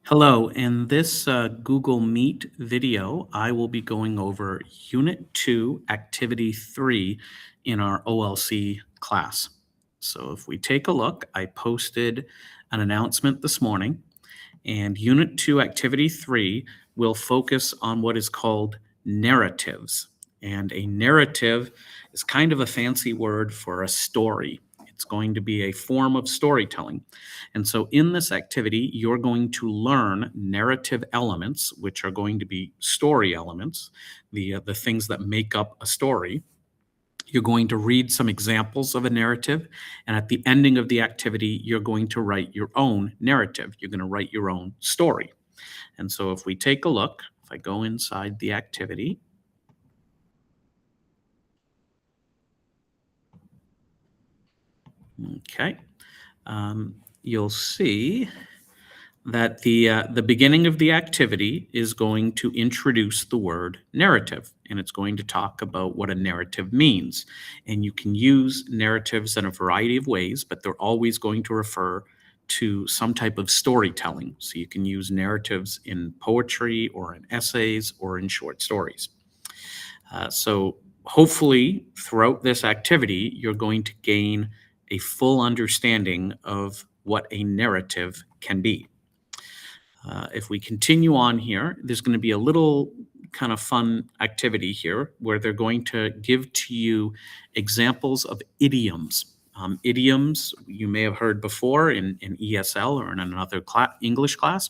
Hello, in this Google Meet video, I will be going over Unit 2, Activity 3 in our OLC class. So if we take a look, I posted an announcement this morning, and Unit 2, Activity 3 will focus on what is called narratives. And a narrative is kind of a fancy word for a story. It's going to be a form of storytelling. And so in this activity, you're going to learn narrative elements, which are going to be story elements, the things that make up a story. You're going to read some examples of a narrative, and at the ending of the activity, you're going to write your own narrative. You're going to write your own story. And so if we take a look, if I go inside the activity, okay, you'll see that the beginning of the activity is going to introduce the word narrative, and it's going to talk about what a narrative means. And you can use narratives in a variety of ways, but they're always going to refer to some type of storytelling. So you can use narratives in poetry or in essays or in short stories. So hopefully throughout this activity, you're going to gain a full understanding of what a narrative can be. If we continue on here, there's going to be a little kind of fun activity here where they're going to give to you examples of idioms. Idioms you may have heard before in ESL or in another English class.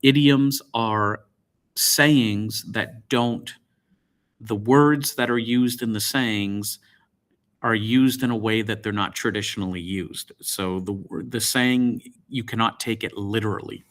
Idioms are sayings that the words that are used in the sayings are used in a way that they're not traditionally used. So the saying, you cannot take it literally.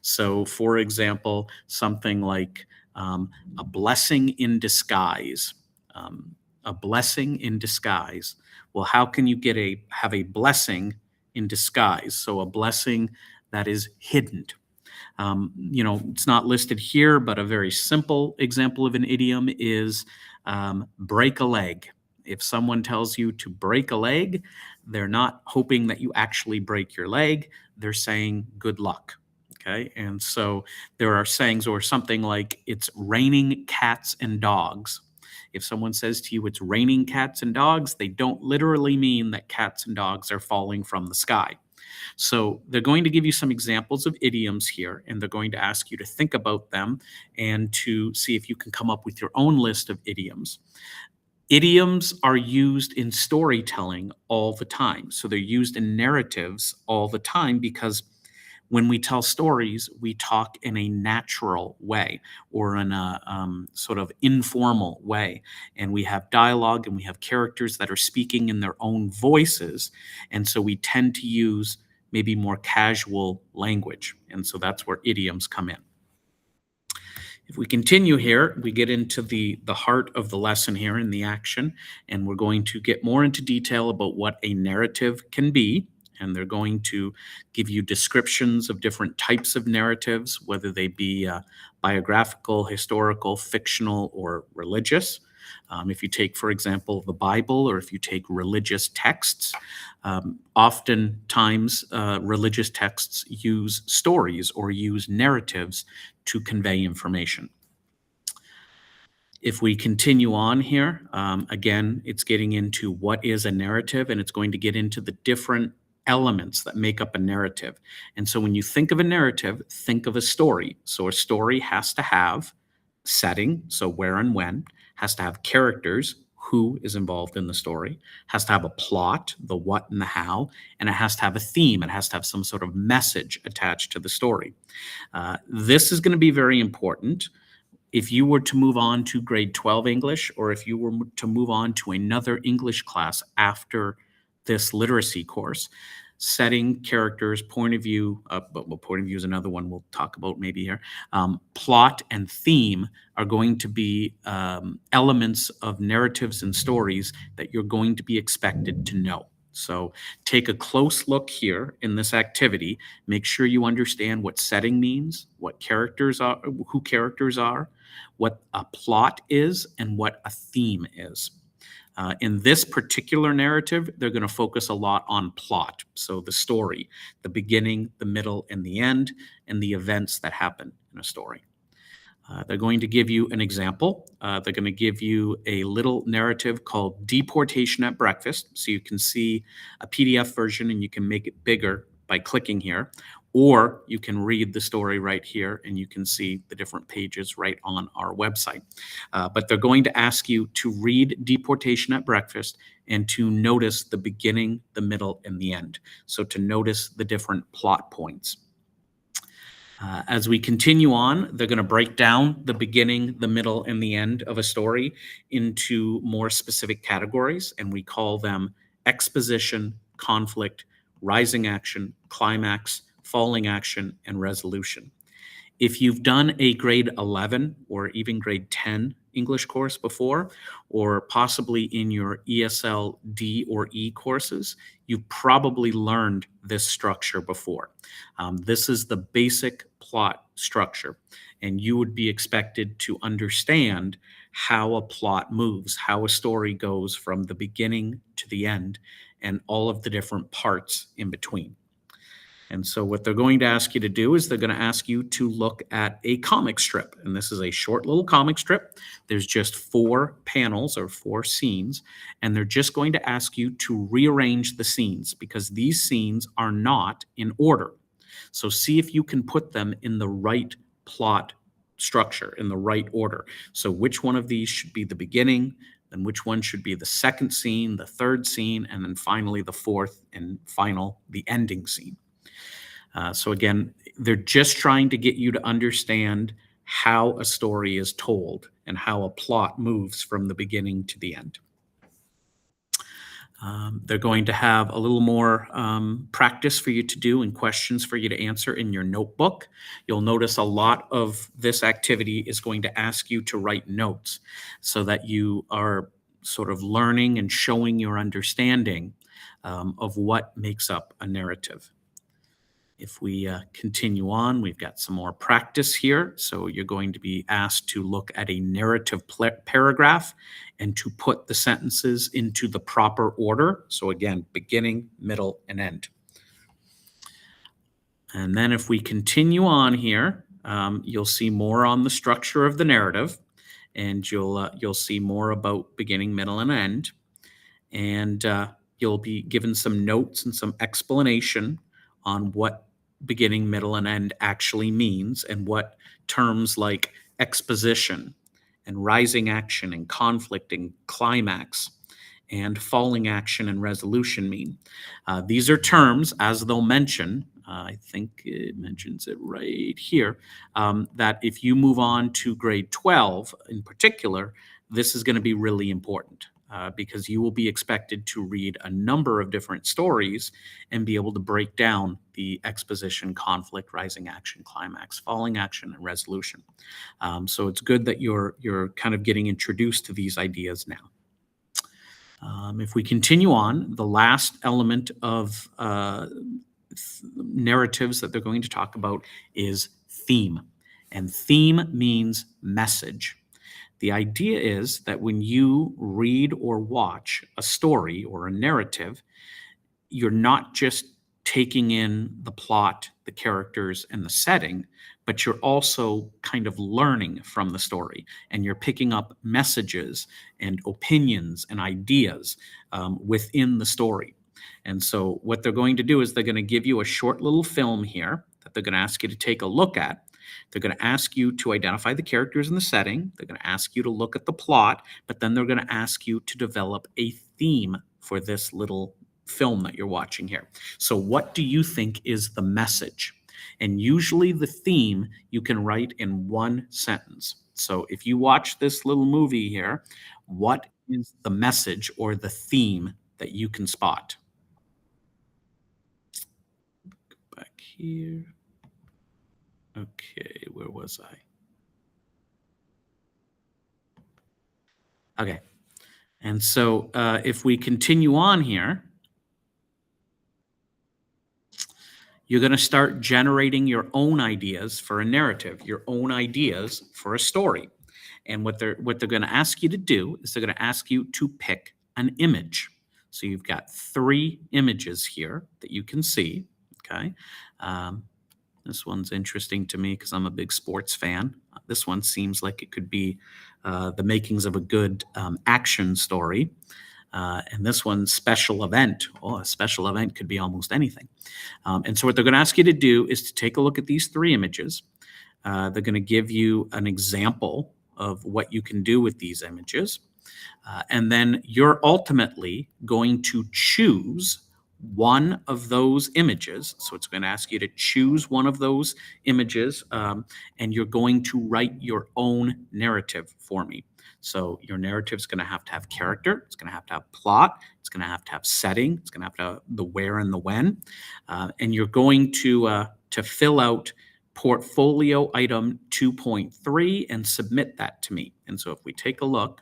So, for example, something like a blessing in disguise. A blessing in disguise. Well, how can you have a blessing in disguise? So, a blessing that is hidden. It's not listed here, but a very simple example of an idiom is break a leg. If someone tells you to break a leg, they're not hoping that you actually break your leg. They're saying good luck. Okay. And so there are sayings or something like it's raining cats and dogs. If someone says to you it's raining cats and dogs, they don't literally mean that cats and dogs are falling from the sky. So they're going to give you some examples of idioms here, and they're going to ask you to think about them and to see if you can come up with your own list of idioms. Idioms are used in storytelling all the time. So they're used in narratives all the time because when we tell stories, we talk in a natural way or in a sort of informal way. And we have dialogue and we have characters that are speaking in their own voices. And so we tend to use maybe more casual language. And so that's where idioms come in. If we continue here, we get into the heart of the lesson here in the action, and we're going to get more into detail about what a narrative can be. And they're going to give you descriptions of different types of narratives, whether they be biographical, historical, fictional, or religious. If you take, for example, the Bible, or if you take religious texts, oftentimes religious texts use stories or use narratives to convey information. If we continue on here, again, it's getting into what is a narrative, and it's going to get into the different elements that make up a narrative. And so when you think of a narrative, think of a story. So a story has to have setting, so where and when, has to have characters, who is involved in the story, has to have a plot, the what and the how, and it has to have a theme. It has to have some sort of message attached to the story. This is going to be very important. If you were to move on to grade 12 English, or if you were to move on to another English class after this literacy course, setting, characters, point of view, point of view is another one we'll talk about maybe here. Plot and theme are going to be elements of narratives and stories that you're going to be expected to know. So take a close look here in this activity. Make sure you understand what setting means, what characters are, who characters are, what a plot is, and what a theme is. In this particular narrative, they're going to focus a lot on plot. So the story, the beginning, the middle, and the end, and the events that happen in a story. They're going to give you an example. They're going to give you a little narrative called Deportation at Breakfast. So you can see a PDF version and you can make it bigger by clicking here. Or you can read the story right here and you can see the different pages right on our website. But they're going to ask you to read Deportation at Breakfast and to notice the beginning, the middle, and the end. So to notice the different plot points. As we continue on, they're going to break down the beginning, the middle, and the end of a story into more specific categories, and we call them exposition, conflict, rising action, climax, falling action, and resolution. If you've done a grade 11 or even grade 10 English course before, or possibly in your ESL D or E courses, you've probably learned this structure before. This is the basic plot structure, and you would be expected to understand how a plot moves, how a story goes from the beginning to the end, and all of the different parts in between. And so what they're going to ask you to do is they're going to ask you to look at a comic strip. And this is a short little comic strip. There's just 4 panels or 4 scenes. And they're just going to ask you to rearrange the scenes because these scenes are not in order. So see if you can put them in the right plot structure, in the right order. So which one of these should be the beginning, then which one should be the second scene, the third scene, and then finally the fourth and final, the ending scene. So again, they're just trying to get you to understand how a story is told and how a plot moves from the beginning to the end. They're going to have a little more practice for you to do and questions for you to answer in your notebook. You'll notice a lot of this activity is going to ask you to write notes so that you are sort of learning and showing your understanding of what makes up a narrative. If we continue on, we've got some more practice here. So you're going to be asked to look at a narrative paragraph and to put the sentences into the proper order. So again, beginning, middle, and end. And then if we continue on here, you'll see more on the structure of the narrative, and you'll see more about beginning, middle, and end. And you'll be given some notes and some explanation on what beginning, middle, and end actually means and what terms like exposition and rising action and conflict and climax and falling action and resolution mean. These are terms, as they'll mention, I think it mentions it right here, that if you move on to grade 12 in particular, this is going to be really important. Because you will be expected to read a number of different stories and be able to break down the exposition, conflict, rising action, climax, falling action, and resolution. So it's good that you're kind of getting introduced to these ideas now. If we continue on, the last element of narratives that they're going to talk about is theme. And theme means message. The idea is that when you read or watch a story or a narrative, you're not just taking in the plot, the characters, and the setting, but you're also kind of learning from the story, and you're picking up messages and opinions and ideas within the story. And so what they're going to do is they're going to give you a short little film here that they're going to ask you to take a look at. They're going to ask you to identify the characters in the setting. They're going to ask you to look at the plot, but then they're going to ask you to develop a theme for this little film that you're watching here. So what do you think is the message? And usually the theme you can write in one sentence. So if you watch this little movie here, what is the message or the theme that you can spot? Go back here. Okay, where was I? Okay. And so if we continue on here, you're going to start generating your own ideas for a narrative, your own ideas for a story. And what they're going to ask you to do is they're going to ask you to pick an image. So you've got 3 images here that you can see, okay? Um, this one's interesting to me because I'm a big sports fan. This one seems like it could be the makings of a good action story. And this one's special event. Oh, a special event could be almost anything. And so what they're going to ask you to do is to take a look at these 3 images. They're going to give you an example of what you can do with these images. And then you're ultimately going to choose one of those images. So it's going to ask you to choose one of those images, and you're going to write your own narrative for me. So your narrative is going to have character. It's going to have plot. It's going to have setting. It's going to have the where and the when. And you're going to fill out portfolio item 2.3 and submit that to me. And so if we take a look,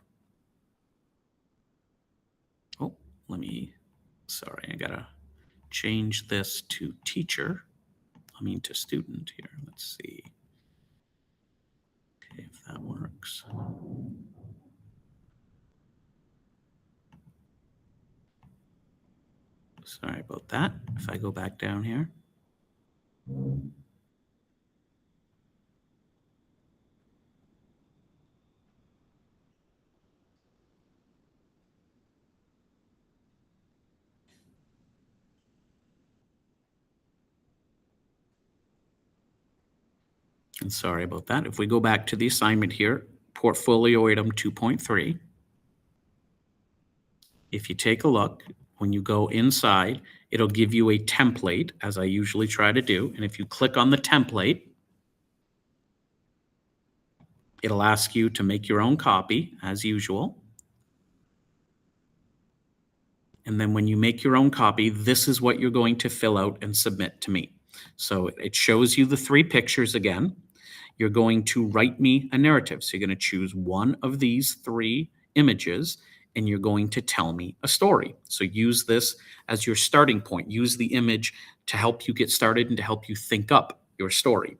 sorry, I gotta change this to teacher. To student here. Let's see. Okay, if that works. Sorry about that. If I go back down here. And sorry about that. If we go back to the assignment here, portfolio item 2.3. If you take a look, when you go inside, it'll give you a template, as I usually try to do. And if you click on the template, it'll ask you to make your own copy, as usual. And then when you make your own copy, this is what you're going to fill out and submit to me. So it shows you the 3 pictures again. You're going to write me a narrative. So you're going to choose one of these 3 images, and you're going to tell me a story. So use this as your starting point. Use the image to help you get started and to help you think up your story.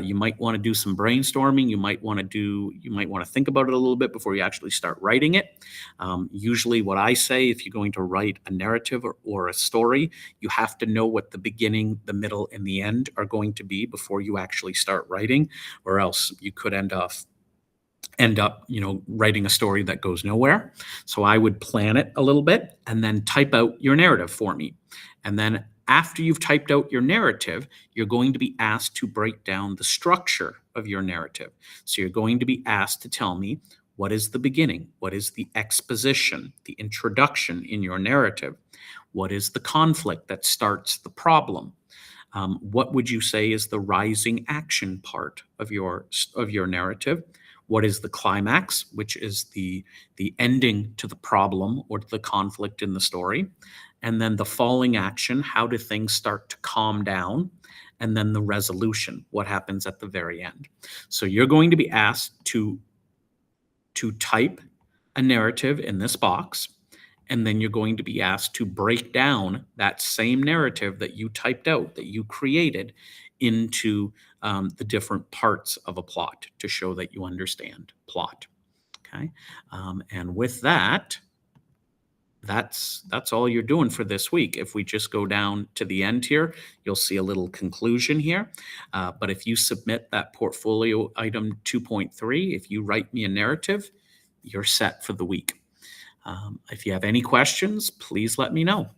You might want to do some brainstorming. You might want to think about it a little bit before you actually start writing it. Usually what I say, if you're going to write a narrative or a story, you have to know what the beginning, the middle, and the end are going to be before you actually start writing, or else you could end up writing a story that goes nowhere. So I would plan it a little bit and then type out your narrative for me. And then after you've typed out your narrative, you're going to be asked to break down the structure of your narrative. So you're going to be asked to tell me, what is the beginning? What is the exposition, the introduction in your narrative? What is the conflict that starts the problem? What would you say is the rising action part of your narrative? What is the climax, which is the ending to the problem or to the conflict in the story? And then the falling action, how do things start to calm down? And then the resolution, what happens at the very end? So you're going to be asked to type a narrative in this box, and then you're going to be asked to break down that same narrative that you typed out, that you created, into the different parts of a plot to show that you understand plot. Okay, and with that, that's all you're doing for this week. If we just go down to the end here, you'll see a little conclusion here. But if you submit that portfolio item 2.3, if you write me a narrative, you're set for the week. If you have any questions, please let me know.